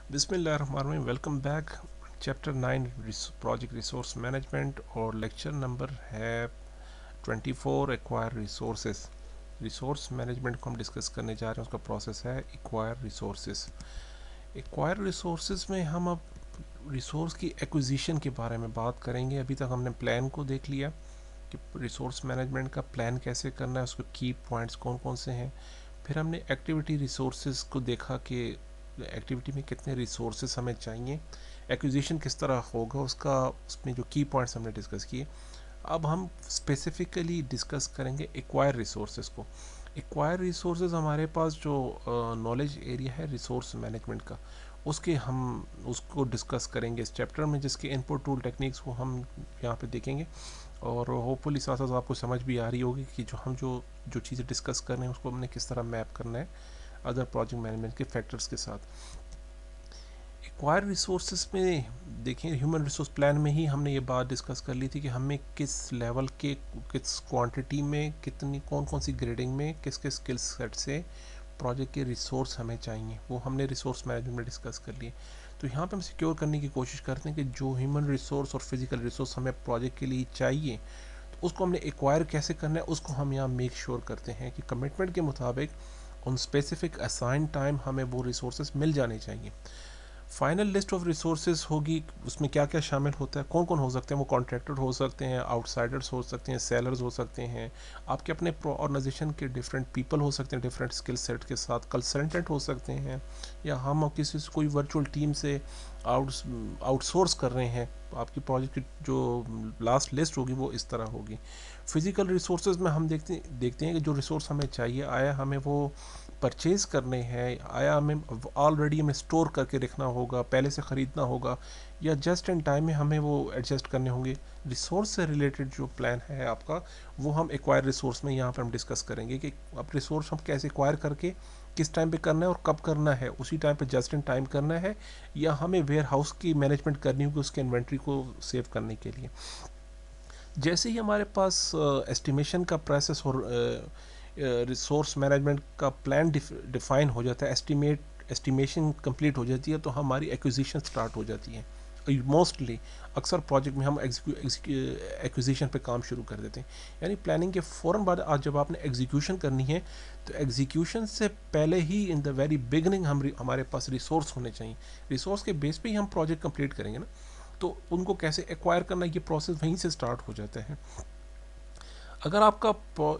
बिस्मिल्लाहिर्रहमानिर्रहीम। Welcome back. Chapter 9 project resource management और lecture number है 24 एक्वायर रिसोर्सेज। रिसोर्स मैनेजमेंट को हम डिस्कस करने जा रहे हैं, उसका प्रोसेस है एक्वायर रिसोर्सेज। एक्वायर रिसोर्सेज में हम अब रिसोर्स की एक्विजिशन के बारे में बात करेंगे। अभी तक हमने प्लान को देख लिया कि रिसोर्स मैनेजमेंट का प्लान कैसे करना है, उसके की पॉइंट्स कौन कौन से हैं। फिर हमने एक्टिविटी रिसोर्सेज को देखा कि एक्टिविटी में कितने रिसोर्सेज हमें चाहिए, एक्विजिशन किस तरह होगा उसका, उसमें जो की पॉइंट्स हमने डिस्कस किए। अब हम स्पेसिफिकली डिस्कस करेंगे एक्वायर रिसोर्सेज को। एक्वायर रिसोर्सेज हमारे पास जो नॉलेज एरिया है रिसोर्स मैनेजमेंट का, उसके हम उसको डिस्कस करेंगे इस चैप्टर में, जिसके इनपुट टूल टेक्निक्स को हम यहाँ पे देखेंगे। और होपफुली साथ साथ आपको समझ भी आ रही होगी कि जो जो चीज़ें डिस्कस कर रहे हैं उसको हमने किस तरह मैप करना है अदर प्रोजेक्ट मैनेजमेंट के फैक्टर्स के साथ। एक्वायर रिसोर्सेज में देखें, ह्यूमन रिसोर्स प्लान में ही हमने ये बात डिस्कस कर ली थी कि हमें किस लेवल के, किस क्वांटिटी में, कितनी कौन कौन सी ग्रेडिंग में, किस किस स्किल सेट से प्रोजेक्ट के रिसोर्स हमें चाहिए, वो हमने रिसोर्स मैनेजमेंट में डिस्कस कर लिए। तो यहाँ पे हम सिक्योर करने की कोशिश करते हैं कि जो ह्यूमन रिसोर्स और फिजिकल रिसोर्स हमें प्रोजेक्ट के लिए चाहिए, तो उसको हमने एक्वायर कैसे करना है, उसको हम यहाँ मेक श्योर करते हैं कि कमिटमेंट के मुताबिक ऑन स्पेसिफिक असाइन टाइम हमें वो रिसोर्सेज मिल जाने चाहिए। फाइनल लिस्ट ऑफ रिसोर्सेज होगी, उसमें क्या क्या शामिल होता है, कौन कौन हो सकते हैं। वो कॉन्ट्रैक्टर हो सकते हैं, आउटसाइडर्स हो सकते हैं, सेलर्स हो सकते हैं, आपके अपने ऑर्गेनाइजेशन के डिफरेंट पीपल हो सकते हैं डिफरेंट स्किल सेट के साथ, कंसल्टेंट हो सकते हैं, या हम किसी से कोई वर्चुअल टीम से आउटसोर्स कर रहे हैं। आपकी प्रोजेक्ट की जो लास्ट लिस्ट होगी वो इस तरह होगी। फिजिकल रिसोर्सेज में हम देखते हैं कि जो रिसोर्स हमें चाहिए, आया हमें वो परचेज़ करने हैं, आया हमें ऑलरेडी हमें स्टोर करके रखना होगा, पहले से ख़रीदना होगा, या जस्ट इन टाइम में हमें वो एडजस्ट करने होंगे। रिसोर्स से रिलेटेड जो प्लान है आपका, वो हम एक्वायर रिसोर्स में यहाँ पर हम डिस्कस करेंगे कि अब रिसोर्स हम कैसे एक्वायर करके किस टाइम पे करना है और कब करना है, उसी टाइम पे जस्ट इन टाइम करना है, या हमें वेयर हाउस की मैनेजमेंट करनी होगी उसके इन्वेंट्री को सेव करने के लिए। जैसे ही हमारे पास एस्टिमेशन का प्रोसेस और रिसोर्स मैनेजमेंट का प्लान डिफाइन हो जाता है, एस्टिमेशन कंप्लीट हो जाती है, तो हमारी एक्विजिशन स्टार्ट हो जाती है। मोस्टली अक्सर प्रोजेक्ट में हम एक्विजिशन पे काम शुरू कर देते हैं, यानी प्लानिंग के फ़ौरन बाद आज जब आपने एग्जीक्यूशन करनी है, तो एग्जीक्यूशन से पहले ही इन द वेरी बिगनिंग हमारे पास रिसोर्स होने चाहिए। रिसोर्स के बेस पे ही हम प्रोजेक्ट कंप्लीट करेंगे ना, तो उनको कैसे एक्वायर करना, ये प्रोसेस वहीं से स्टार्ट हो जाता है। अगर आपका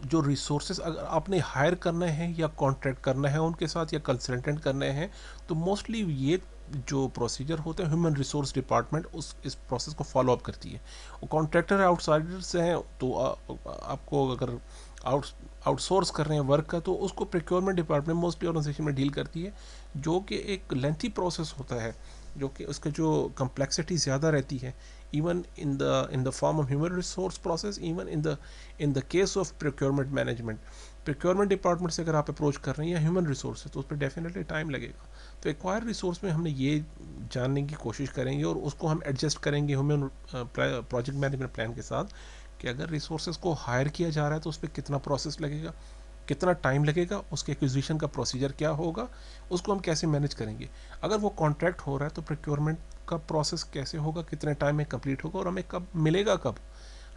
जो रिसोर्सेज अगर आपने हायर करना है या कॉन्ट्रैक्ट करना है उनके साथ, या कंसल्टेंट करने हैं, तो मोस्टली ये जो प्रोसीजर होते हैं ह्यूमन रिसोर्स डिपार्टमेंट उस इस प्रोसेस को फॉलो अप करती है। वो कॉन्ट्रैक्टर आउटसाइडर से हैं, तो आपको अगर आउटसोर्स कर रहे हैं वर्क का, तो उसको प्रोक्योरमेंट डिपार्टमेंट मोस्टली ऑर्गेनाइजेशन में डील करती है, जो कि एक लेंथी प्रोसेस होता है, जो कि उसका जो कम्प्लेक्सिटी ज़्यादा रहती है, even in the form of human resource process, even in the case of procurement management. Procurement department से अगर आप अप्रोच कर रहे हैं या ह्यूमन रिसोर्स है, तो उस पर डेफिनेटली टाइम लगेगा। तो एक्वायर रिसोर्स में हमने ये जानने की कोशिश करेंगे और उसको हम एडजस्ट करेंगे ह्यूमन प्रोजेक्ट मैनेजमेंट प्लान के साथ, कि अगर रिसोर्सेज को हायर किया जा रहा है तो उस पर कितना प्रोसेस लगेगा, कितना टाइम लगेगा, उसके एक्विजिशन का प्रोसीजर क्या होगा, उसको हम कैसे मैनेज करेंगे। अगर वो कॉन्ट्रैक्ट हो रहा है तो प्रोक्योरमेंट का प्रोसेस कैसे होगा, कितने टाइम में कंप्लीट होगा, और हमें कब मिलेगा, कब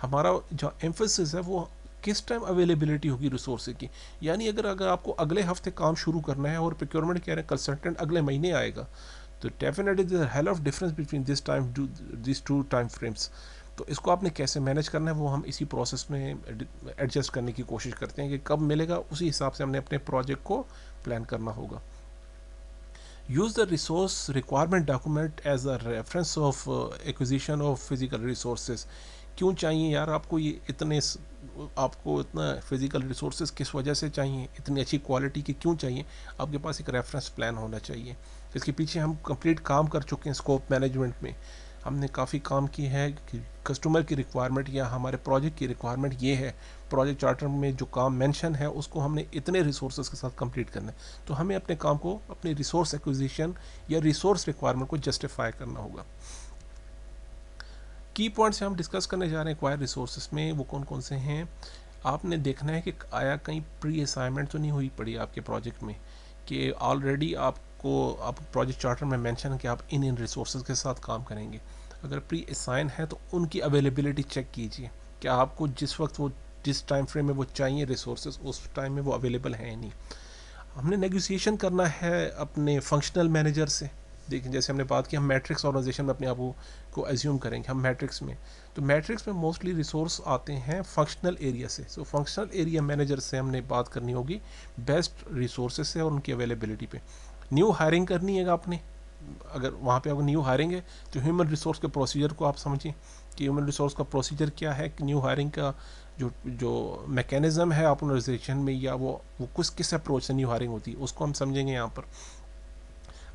हमारा जो एम्फोसिस है वो किस टाइम अवेलेबिलिटी होगी रिसोर्स की। यानी अगर अगर आपको अगले हफ्ते काम शुरू करना है और प्रोक्योरमेंट कह रहे हैं कंसल्टेंट अगले महीने आएगा, तो definitely there hell of difference between this two time frames. तो इसको आपने कैसे मैनेज करना है, वो हम इसी प्रोसेस में एडजस्ट करने की कोशिश करते हैं कि कब मिलेगा, उसी हिसाब से हमने अपने प्रोजेक्ट को प्लान करना होगा। Use the resource requirement document as a reference of acquisition of physical resources. क्यों चाहिए यार आपको ये इतने, आपको इतना फिजिकल रिसोर्सेज किस वजह से चाहिए, इतनी अच्छी क्वालिटी के क्यों चाहिए, आपके पास एक रेफरेंस प्लान होना चाहिए। इसके पीछे हम कंप्लीट काम कर चुके हैं। स्कोप मैनेजमेंट में हमने काफ़ी काम की है कि कस्टमर की रिक्वायरमेंट या हमारे प्रोजेक्ट की रिक्वायरमेंट ये है, प्रोजेक्ट चार्टर में जो काम मेंशन है उसको हमने इतने रिसोर्सेज के साथ कंप्लीट करना है, तो हमें अपने काम को, अपनी रिसोर्स एक्विजिशन या रिसोर्स रिक्वायरमेंट को जस्टिफाई करना होगा। की पॉइंट्स हम डिस्कस करने जा रहे हैं एक्वायर रिसोर्सेज में, वो कौन कौन से हैं। आपने देखना है कि आया कहीं प्री असाइनमेंट तो नहीं हुई पड़ी आपके प्रोजेक्ट में, कि ऑलरेडी आप आपको आप प्रोजेक्ट चार्टर में मेंशन कि आप इन रिसोर्सेज के साथ काम करेंगे। अगर प्री असाइन है तो उनकी अवेलेबिलिटी चेक कीजिए, क्या आपको जिस वक्त वो जिस टाइम फ्रेम में वो चाहिए रिसोर्सेज उस टाइम में वो अवेलेबल हैं नहीं। हमने नेगोशिएशन करना है अपने फंक्शनल मैनेजर से। देखिए जैसे हमने बात की, हम मैट्रिक्स ऑर्गेनाइजेशन में अपने आप को एज्यूम करेंगे हम मैट्रिक्स में, तो मैट्रिक्स में मोस्टली रिसोर्स आते हैं फंक्शनल एरिया से। सो फंक्शनल एरिया मैनेजर से हमने बात करनी होगी बेस्ट रिसोर्सेज से और उनकी अवेलेबिलिटी पे। न्यू हायरिंग करनी है आपने, अगर वहाँ पे आपको न्यू हायरिंग है तो ह्यूमन रिसोर्स के प्रोसीजर को आप समझिए कि ह्यूमन रिसोर्स का प्रोसीजर क्या है, न्यू हायरिंग का जो मैकेनिज्म है ऑर्गेनाइजेशन में, या वो किस अप्रोच से न्यू हायरिंग होती है उसको हम समझेंगे यहाँ पर।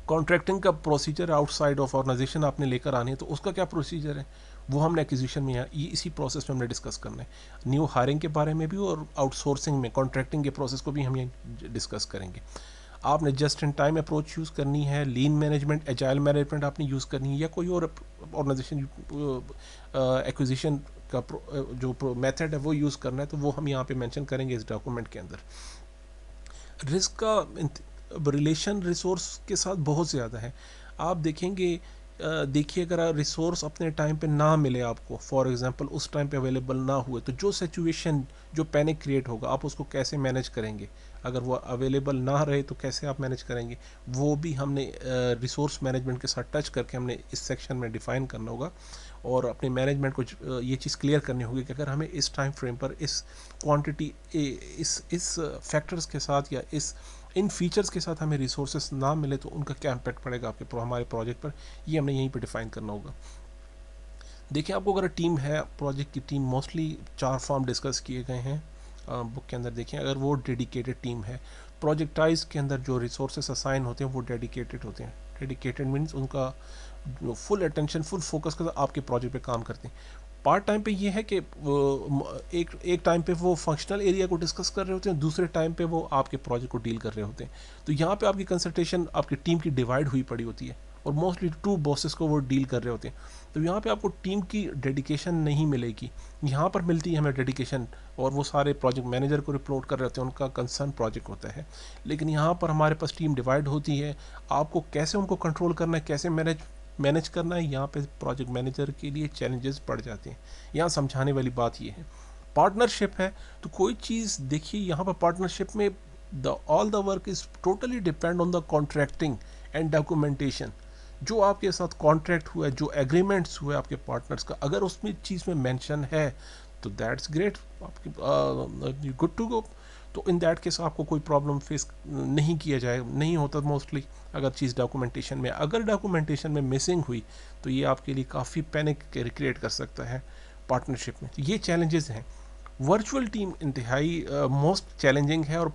कॉन्ट्रैक्टिंग का प्रोसीजर आउटसाइड ऑफ ऑर्गेनाइजेशन आपने लेकर आने, तो उसका क्या प्रोसीजर है वो हमने एक्विजिशन में ये इसी प्रोसेस में हमने डिस्कस करना है। न्यू हायरिंग के बारे में भी और आउटसोर्सिंग में कॉन्ट्रैक्टिंग के प्रोसेस को भी हम ये डिस्कस करेंगे। आपने just in time approach use करनी है, लीन मैनेजमेंट, एजाइल मैनेजमेंट आपने यूज़ करनी है, या कोई और ऑर्गेनाइजेशन एक्विजिशन का जो मेथड है वो यूज़ करना है, तो वो हम यहाँ पे मेंशन करेंगे इस डॉक्यूमेंट के अंदर। रिस्क का रिलेशन रिसोर्स के साथ बहुत ज़्यादा है। आप देखेंगे, देखिए अगर रिसोर्स अपने टाइम पे ना मिले आपको, फॉर एग्जांपल उस टाइम पे अवेलेबल ना हुए, तो जो सिचुएशन जो पैनिक क्रिएट होगा आप उसको कैसे मैनेज करेंगे। अगर वो अवेलेबल ना रहे तो कैसे आप मैनेज करेंगे, वो भी हमने रिसोर्स मैनेजमेंट के साथ टच करके हमने इस सेक्शन में डिफ़ाइन करना होगा। और अपने मैनेजमेंट को ये चीज़ क्लियर करनी होगी कि अगर हमें इस टाइम फ्रेम पर इस क्वांटिटी इस फैक्टर्स के साथ या इन फीचर्स के साथ हमें रिसोर्सेस ना मिले तो उनका क्या इम्पैक्ट पड़ेगा आपके हमारे प्रोजेक्ट पर, ये हमने यहीं पर डिफ़ाइन करना होगा। देखिए आपको अगर टीम है, प्रोजेक्ट की टीम मोस्टली 4 फॉर्म डिस्कस किए गए हैं बुक के अंदर। देखें अगर वो डेडिकेटेड टीम है, प्रोजेक्टाइज के अंदर जो रिसोर्सेस असाइन होते हैं वो डेडिकेटेड होते हैं। डेडिकेटेड मीन्स उनका फुल अटेंशन फुल फोकस के साथ आपके प्रोजेक्ट पे काम करते हैं। पार्ट टाइम पे ये है कि एक टाइम पे वो फंक्शनल एरिया को डिस्कस कर रहे होते हैं, दूसरे टाइम पे वो आपके प्रोजेक्ट को डील कर रहे होते हैं। तो यहाँ पे आपकी कंसल्टेशन आपकी टीम की डिवाइड हुई पड़ी होती है और मोस्टली 2 बॉसेस को वो डील कर रहे होते हैं। तो यहाँ पे आपको टीम की डेडिकेशन नहीं मिलेगी, यहाँ पर मिलती है हमें डेडिकेशन, और वो सारे प्रोजेक्ट मैनेजर को रिपोर्ट कर रहे होते हैं, उनका कंसर्न प्रोजेक्ट होता है। लेकिन यहाँ पर हमारे पास टीम डिवाइड होती है, आपको कैसे उनको कंट्रोल करना है, कैसे मैनेज करना है, यहाँ पे प्रोजेक्ट मैनेजर के लिए चैलेंजेस बढ़ जाते हैं। यहाँ समझाने वाली बात ये है। पार्टनरशिप है तो कोई चीज़ देखिए यहाँ पर पार्टनरशिप में all the work is totally depend on the contracting and documentation. जो आपके साथ कॉन्ट्रैक्ट हुआ है, जो एग्रीमेंट्स हुए आपके पार्टनर्स का, अगर उसमें चीज़ में मेंशन है तो दैट्स ग्रेट, आपकी गुड टू गो। तो इन दैट केस आपको कोई प्रॉब्लम फेस नहीं किया जाए, नहीं होता मोस्टली अगर चीज़ डॉक्यूमेंटेशन में, अगर डॉक्यूमेंटेशन में मिसिंग हुई तो ये आपके लिए काफ़ी पैनिक क्रिएट कर सकता है पार्टनरशिप में। तो ये चैलेंजेस हैं। वर्चुअल टीम इंतहाई मोस्ट चैलेंजिंग है और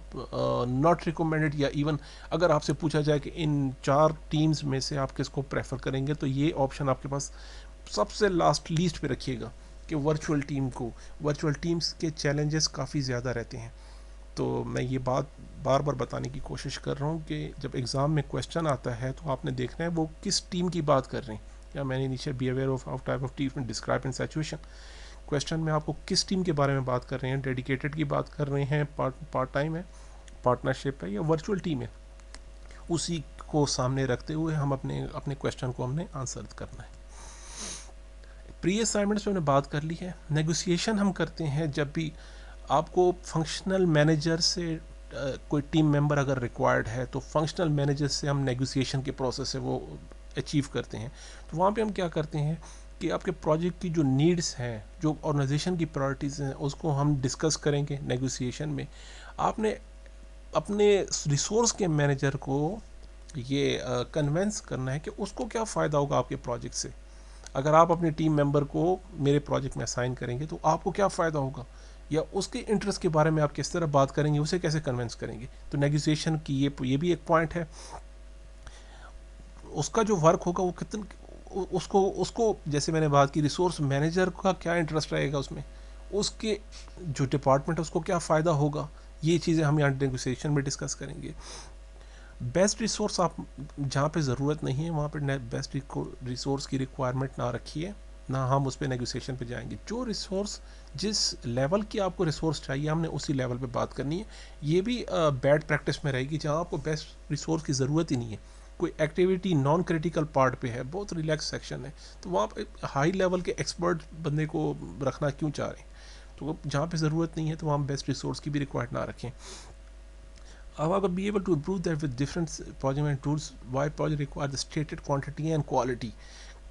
नॉट रिकमेंडेड, या इवन अगर आपसे पूछा जाए कि इन 4 टीम्स में से आप किसको प्रेफर करेंगे तो ये ऑप्शन आपके पास सबसे लीस्ट पे रखिएगा कि वर्चुअल टीम्स के चैलेंजेस काफ़ी ज़्यादा रहते हैं। तो मैं ये बात बार बार बताने की कोशिश कर रहा हूँ कि जब एग्ज़ाम में क्वेश्चन आता है तो आपने देखना है वो किस टीम की बात कर रहे हैं, या मैंने नीचे be aware of type of team describe in situation. Question में आपको किस टीम के बारे में बात कर रहे हैं, डेडिकेटेड की बात कर रहे हैं, पार्ट टाइम है, पार्टनरशिप है, या वर्चुअल टीम है, उसी को सामने रखते हुए हम अपने क्वेश्चन को हमने आंसर करना है। प्री असाइनमेंट्स में हमने बात कर ली है। नेगोशिएशन हम करते हैं जब भी आपको फंक्शनल मैनेजर से कोई टीम मेंबर अगर रिक्वायर्ड है तो फंक्शनल मैनेजर से हम नेगोशिएशन के प्रोसेस है वो अचीव करते हैं। तो वहाँ पे हम क्या करते हैं कि आपके प्रोजेक्ट की जो नीड्स हैं, जो ऑर्गेनाइजेशन की प्रायोरिटीज़ हैं, उसको हम डिस्कस करेंगे नेगोशिएशन में। आपने अपने रिसोर्स के मैनेजर को ये कन्वेंस करना है कि उसको क्या फ़ायदा होगा आपके प्रोजेक्ट से। अगर आप अपने टीम मेंबर को मेरे प्रोजेक्ट में असाइन करेंगे तो आपको क्या फ़ायदा होगा, या उसके इंटरेस्ट के बारे में आप किस तरह बात करेंगे, उसे कैसे कन्विंस करेंगे। तो नेगोशिएशन की ये भी एक पॉइंट है। उसका जो वर्क होगा वो कितना उसको जैसे मैंने बात की, रिसोर्स मैनेजर का क्या इंटरेस्ट रहेगा उसमें, उसके जो डिपार्टमेंट है उसको क्या फ़ायदा होगा, ये चीज़ें हम यहाँ नेगोशिएशन में डिस्कस करेंगे। बेस्ट रिसोर्स आप जहाँ पे ज़रूरत नहीं है वहाँ पे बेस्ट रिसोर्स की रिक्वायरमेंट ना रखिए, ना हम उस पर नेगोशिएशन पे जाएंगे। जो रिसोर्स जिस लेवल की आपको रिसोर्स चाहिए हमने उसी लेवल पे बात करनी है। ये भी बैड प्रैक्टिस में रहेगी जहाँ आपको बेस्ट रिसोर्स की ज़रूरत ही नहीं है, कोई एक्टिविटी नॉन क्रिटिकल पार्ट पे है, बहुत रिलैक्स सेक्शन है, तो वहाँ पे हाई लेवल के एक्सपर्ट बंदे को रखना क्यों चाह रहे हैं? तो जहाँ पे ज़रूरत नहीं है तो वहाँ बेस्ट रिसोर्स की भी रिक्वायर्ड ना रखें. However, be able to improve that with different project management tools. Why project require the stated quantity and quality.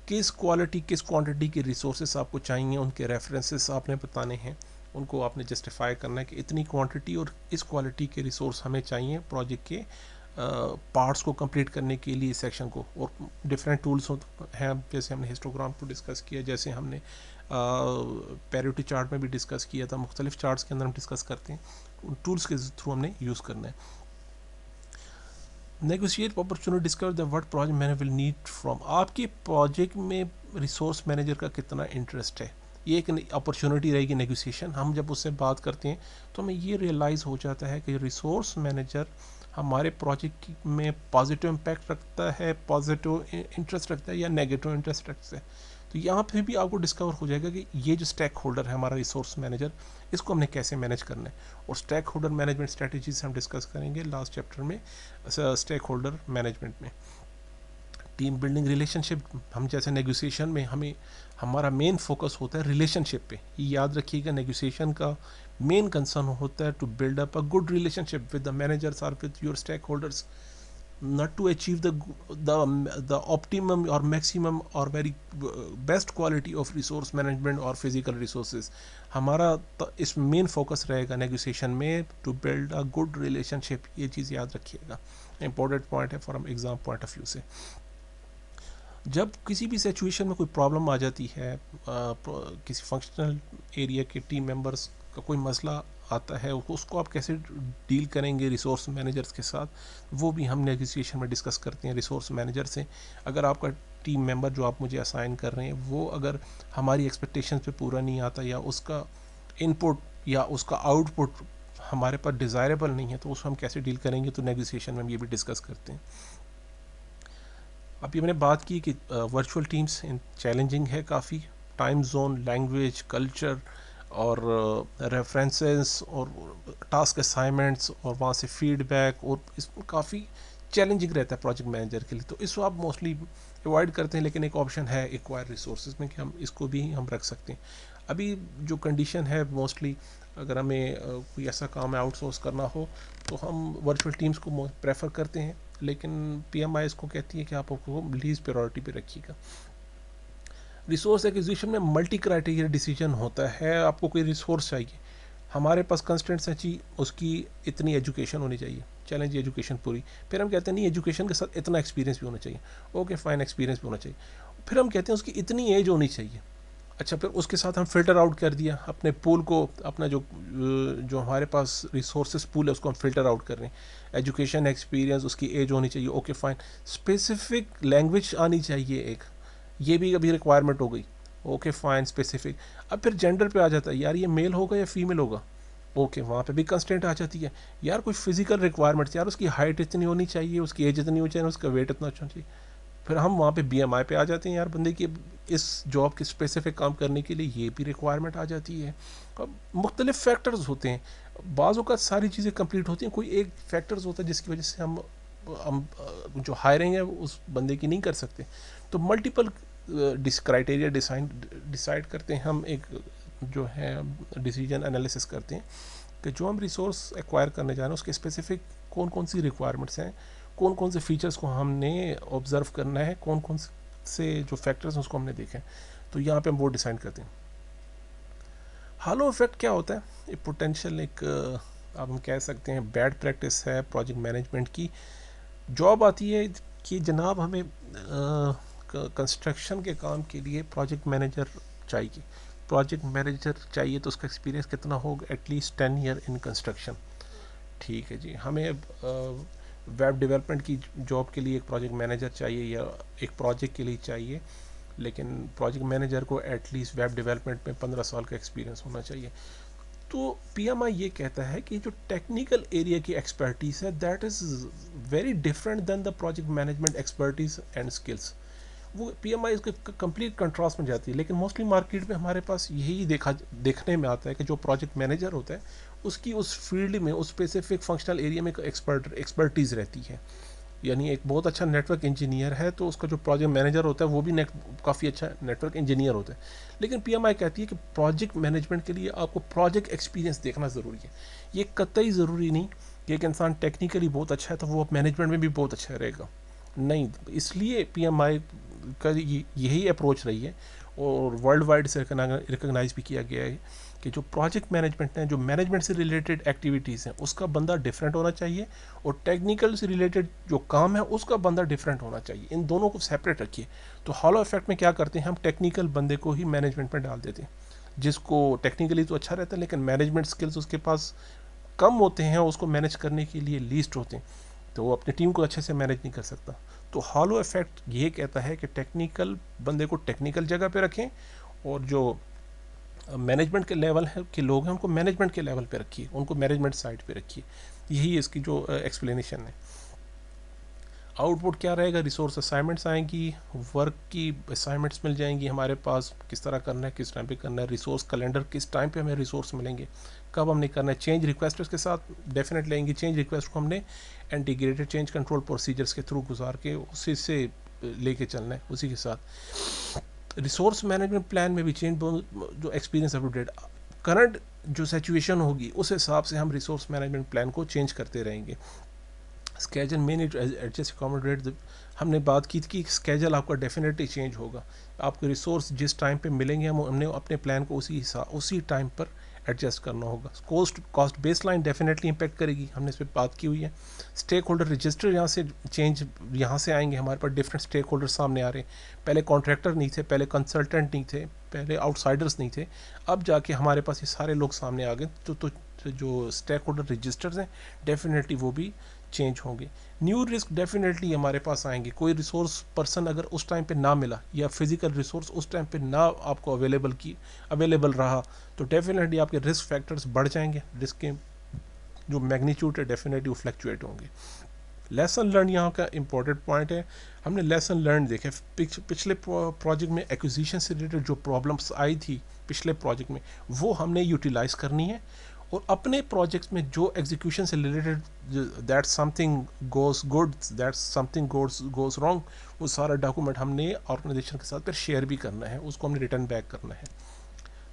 किस क्वालिटी किस क्वांटिटी के रिसोर्सेस आपको चाहिए, उनके रेफरेंसेस आपने बताने हैं, उनको आपने जस्टिफाई करना है कि इतनी क्वांटिटी और इस क्वालिटी के रिसोर्स हमें चाहिए प्रोजेक्ट के पार्ट्स को कंप्लीट करने के लिए सेक्शन को. और डिफरेंट टूल्स हैं, जैसे हमने हिस्टोग्राम को डिस्कस किया, जैसे हमने पैरिटी चार्ट में भी डिस्कस किया था, मुख्तलिफ चार्ट्स के अंदर हम डिस्कस करते हैं, उन टूल्स के थ्रू हमने यूज़ करना है. Negotiate opportunity discover the what project manager will need from. आपके प्रोजेक्ट में रिसोर्स मैनेजर का कितना इंटरेस्ट है, ये एक अपॉर्चुनिटी रहेगी नेगोशिएशन. हम जब उससे बात करते हैं तो हमें ये रियलाइज़ हो जाता है कि रिसोर्स मैनेजर हमारे प्रोजेक्ट में पॉजिटिव इम्पैक्ट रखता है, पॉजिटिव इंटरेस्ट रखता है या नेगेटिव इंटरेस्ट रखता है. तो यहाँ पे भी आपको डिस्कवर हो जाएगा कि ये जो स्टेक होल्डर है हमारा रिसोर्स मैनेजर, इसको हमने कैसे मैनेज करना है. और स्टेक होल्डर मैनेजमेंट स्ट्रेटजीज हम डिस्कस करेंगे लास्ट चैप्टर में, स्टेक होल्डर मैनेजमेंट में. टीम बिल्डिंग रिलेशनशिप, हम जैसे नेगोशिएशन में हमें हमारा मेन फोकस होता है रिलेशनशिप पे. ये याद रखिएगा, नेगोशिएशन का मेन कंसर्न होता है to build up a good relationship with the managers और with your stakeholders, not to achieve the optimum or maximum or very best quality of resource management or physical resources. हमारा इस main focus रहेगा negotiation में to build a good relationship. ये चीज़ याद रखिएगा, important point है from exam point of view से. जब किसी भी सिचुएशन में कोई प्रॉब्लम आ जाती है, किसी फंक्शनल एरिया के टीम मेंबर्स का कोई मसला आता है, उसको आप कैसे डील करेंगे रिसोर्स मैनेजर्स के साथ, वो भी हम नेगोशिएशन में डिस्कस करते हैं रिसोर्स मैनेजर से. अगर आपका टीम मेंबर जो आप मुझे असाइन कर रहे हैं वो अगर हमारी एक्सपेक्टेशन पे पूरा नहीं आता या उसका इनपुट या उसका आउटपुट हमारे पास डिज़ायरेबल नहीं है, तो उसको हम कैसे डील करेंगे, तो नेगोशिएशन में हम ये भी डिस्कस करते हैं. अभी हमने बात की कि वर्चुअल टीम्स चैलेंजिंग है काफ़ी. टाइम जोन, लैंग्वेज, कल्चर और रेफरेंसेस और टास्क असाइनमेंट्स और वहाँ से फीडबैक, और इसमें काफ़ी चैलेंजिंग रहता है प्रोजेक्ट मैनेजर के लिए. तो इसको आप मोस्टली अवॉइड करते हैं, लेकिन एक ऑप्शन है एक्वायर रिसोर्सेज में कि हम इसको भी हम रख सकते हैं. अभी जो कंडीशन है मोस्टली, अगर हमें कोई ऐसा काम आउटसोर्स करना हो तो हम वर्चुअल टीम्स को प्रेफर करते हैं, लेकिन PMI इसको कहती है कि आप उसको लीज प्रायोरिटी पे रखिएगा. रिसोर्स एक्विजिशन में मल्टी क्राइटेरिया डिसीजन होता है. आपको कोई रिसोर्स चाहिए, हमारे पास कंस्टेंट्स हैं जी, उसकी इतनी एजुकेशन होनी चाहिए, चैलेंज एजुकेशन पूरी. फिर हम कहते हैं नहीं, एजुकेशन के साथ इतना एक्सपीरियंस भी होना चाहिए. ओके फाइन, एक्सपीरियंस भी होना चाहिए. फिर हम कहते हैं उसकी इतनी एज होनी चाहिए. अच्छा, फिर उसके साथ हम फ़िल्टर आउट कर दिया अपने पूल को, अपना जो हमारे पास रिसोर्सेज पूल है उसको हम फ़िल्टर आउट कर रहे हैं. एजुकेशन, एक्सपीरियंस, उसकी एज होनी चाहिए. ओके फाइन, स्पेसिफिक लैंग्वेज आनी चाहिए एक, ये भी अभी रिक्वायरमेंट हो गई. Okay fine, specific. अब फिर जेंडर पे आ जाता है, यार ये मेल होगा या फीमेल होगा. ओके, वहाँ पे भी कंस्टेंट आ जाती है. यार कोई फिजिकल रिक्वायरमेंट्स, यार उसकी हाइट इतनी होनी चाहिए, उसकी एज इतनी होनी चाहिए, उसका वेट इतना होना चाहिए. फिर हम वहाँ पे BMI पे आ जाते हैं, यार बंदे की इस जॉब के स्पेसिफिक काम करने के लिए ये भी रिक्वायरमेंट आ जाती है. अब मुख्तलिफ फैक्टर्स होते हैं, बाज़ों का सारी चीज़ें कंप्लीट होती हैं, कोई एक फैक्टर्स होता है जिसकी वजह से हम जो हायरिंग है उस बंदे की नहीं कर सकते. तो मल्टीपल क्राइटेरिया डिसाइड करते हैं हम, एक जो है डिसीजन एनालिसिस करते हैं कि जो हम रिसोर्स एक्वायर करने जा रहे हैं उसके स्पेसिफिक कौन कौन सी रिक्वायरमेंट्स हैं, कौन कौन से फीचर्स को हमने ऑब्ज़र्व करना है, कौन कौन से जो फैक्टर्स हैं उसको हमने देखे हैं. तो यहाँ पे हम वो डिसाइड करते हैं. हालो इफेक्ट क्या होता है? ये पोटेंशियल एक अब हम कह सकते हैं बैड प्रैक्टिस है प्रोजेक्ट मैनेजमेंट की. जॉब आती है कि जनाब हमें कंस्ट्रक्शन के काम के लिए प्रोजेक्ट मैनेजर चाहिए. प्रोजेक्ट मैनेजर चाहिए तो उसका एक्सपीरियंस कितना होगा? At least 10 year in construction. ठीक है जी. हमें वेब डेवलपमेंट की जॉब के लिए एक प्रोजेक्ट मैनेजर चाहिए या एक प्रोजेक्ट के लिए चाहिए, लेकिन प्रोजेक्ट मैनेजर को एटलीस्ट वेब डेवलपमेंट में 15 साल का एक्सपीरियंस होना चाहिए. तो PMI ये कहता है कि जो टेक्निकल एरिया की एक्सपर्टीज़ है that is very different than the project management expertise and skills. वो PMI इसके कंप्लीट कंट्रास्ट में जाती है. लेकिन मोस्टली मार्केट में हमारे पास यही देखने में आता है कि जो प्रोजेक्ट मैनेजर होता है उसकी उस फील्ड में, उस स्पेसिफिक फंक्शनल एरिया में एक्सपर्टीज़ रहती है. यानी एक बहुत अच्छा नेटवर्क इंजीनियर है तो उसका जो प्रोजेक्ट मैनेजर होता है वो भी काफ़ी अच्छा नेटवर्क इंजीनियर होता है। लेकिन पीएमआई कहती है कि प्रोजेक्ट मैनेजमेंट के लिए आपको प्रोजेक्ट एक्सपीरियंस देखना ज़रूरी है। ये कतई ज़रूरी नहीं कि एक इंसान टेक्निकली बहुत अच्छा है तो वो मैनेजमेंट में भी बहुत अच्छा रहेगा, नहीं। इसलिए पीएमआई का यही अप्रोच रही है और वर्ल्ड वाइड से रिकगनाइज भी किया गया है कि जो प्रोजेक्ट मैनेजमेंट है, जो मैनेजमेंट से रिलेटेड एक्टिविटीज़ हैं, उसका बंदा डिफरेंट होना चाहिए और टेक्निकल से रिलेटेड जो काम है उसका बंदा डिफरेंट होना चाहिए। इन दोनों को सेपरेट रखिए। तो हॉलो इफेक्ट में क्या करते हैं, हम टेक्निकल बंदे को ही मैनेजमेंट में डाल देते हैं, जिसको टेक्निकली तो अच्छा रहता है लेकिन मैनेजमेंट स्किल्स उसके पास कम होते हैं, उसको मैनेज करने के लिए लीस्ट होते हैं, तो वो अपनी टीम को अच्छे से मैनेज नहीं कर सकता। तो हॉलो इफेक्ट ये कहता है कि टेक्निकल बंदे को टेक्निकल जगह पे रखें और जो मैनेजमेंट के लेवल है के लोग हैं उनको मैनेजमेंट के लेवल पे रखिए, उनको मैनेजमेंट साइड पे रखिए। यही इसकी जो एक्सप्लेनेशन है। आउटपुट क्या रहेगा, रिसोर्स असाइनमेंट्स आएंगी, वर्क की असाइनमेंट्स मिल जाएंगी हमारे पास, किस तरह करना है, किस टाइम पे करना है, रिसोर्स कैलेंडर, किस टाइम पे हमें रिसोर्स मिलेंगे, कब हमने करना है, चेंज रिक्वेस्ट उसके साथ डेफिनेट लेंगे। चेंज रिक्वेस्ट को हमने इंटीग्रेटेड चेंज कंट्रोल प्रोसीजर्स के थ्रू गुजार के उसी से लेके चलना है उसी के साथ। रिसोर्स मैनेजमेंट प्लान में भी चेंज जो एक्सपीरियंस अपडेट करंट जो सिचुएशन होगी उस हिसाब से हम रिसोर्स मैनेजमेंट प्लान को चेंज करते रहेंगे। स्केजल मेन एडजस्ट अकोमोडेट, हमने बात की थी कि स्केजल आपका डेफिनेटली चेंज होगा। आपके रिसोर्स जिस टाइम पे मिलेंगे हमने अपने प्लान को उसी टाइम पर एडजस्ट करना होगा। Cost base line definitely impact करेगी, हमने इस पर बात की हुई है। स्टेक होल्डर रजिस्टर यहाँ से चेंज यहाँ से आएंगे, हमारे पास डिफरेंट स्टेक होल्डर सामने आ रहे हैं। पहले कॉन्ट्रैक्टर नहीं थे, पहले कंसल्टेंट नहीं थे, पहले आउटसाइडर्स नहीं थे, अब जाके हमारे पास ये सारे लोग सामने आ गए। तो जो स्टेक होल्डर रजिस्टर्स हैं डेफिनेटली वो भी चेंज होंगे। न्यू रिस्क डेफिनेटली हमारे पास आएंगे। कोई रिसोर्स पर्सन अगर उस टाइम पे ना मिला या फिजिकल रिसोर्स उस टाइम पे ना आपको अवेलेबल रहा तो डेफिनेटली आपके रिस्क फैक्टर्स बढ़ जाएंगे, रिस्क के जो मैग्नीट्यूड है डेफिनेटली वो फ्लैक्चुएट होंगे। लेसन लर्न यहाँ का इंपॉर्टेंट पॉइंट है। हमने लेसन लर्न देखे पिछले प्रोजेक्ट में एक्विजिशन से रिलेटेड जो प्रॉब्लम्स आई थी पिछले प्रोजेक्ट में वो हमने यूटिलाइज करनी है और अपने प्रोजेक्ट्स में जो एग्जीक्यूशन से related that something goes good that something goes wrong वो सारा डॉक्यूमेंट हमने ऑर्गेनाइजेशन के साथ फिर शेयर भी करना है, उसको हमने रिटर्न बैक करना है।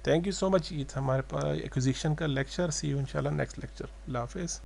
Thank you so much. ये था हमारे पास एक्विजिशन का लेक्चर। सी यू इंशाल्लाह नेक्स्ट लेक्चर। अल्लाह हाफिज़।